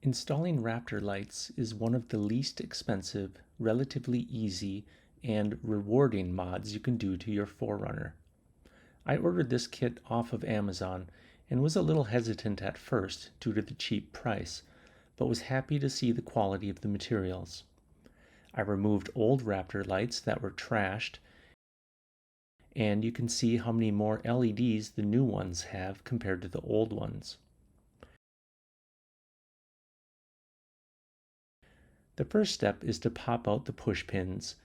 Installing Raptor lights is one of the least expensive, relatively easy, and rewarding mods you can do to your 4Runner. I ordered this kit off of Amazon and was a little hesitant at first due to the cheap price, but was happy to see the quality of the materials. I removed old Raptor lights that were trashed, and you can see how many more LEDs the new ones have compared to the old ones. The first step is to pop out the push pins,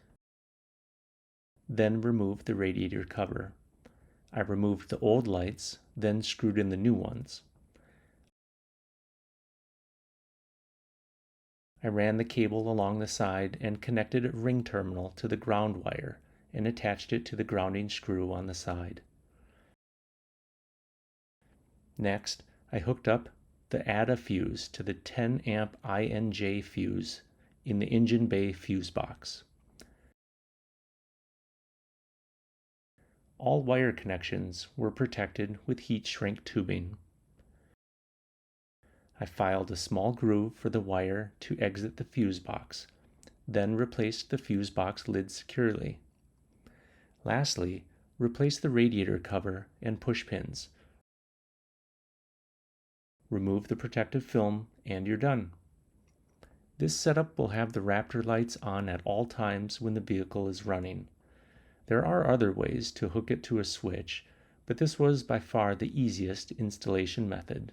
then remove the radiator cover. I removed the old lights, then screwed in the new ones. I ran the cable along the side and connected a ring terminal to the ground wire and attached it to the grounding screw on the side. Next, I hooked up the ADA fuse to the 10 amp INJ fuse in the engine bay fuse box. All wire connections were protected with heat shrink tubing. I filed a small groove for the wire to exit the fuse box, then replaced the fuse box lid securely. Lastly, replace the radiator cover and push pins. Remove the protective film and you're done. This setup will have the Raptor lights on at all times when the vehicle is running. There are other ways to hook it to a switch, but this was by far the easiest installation method.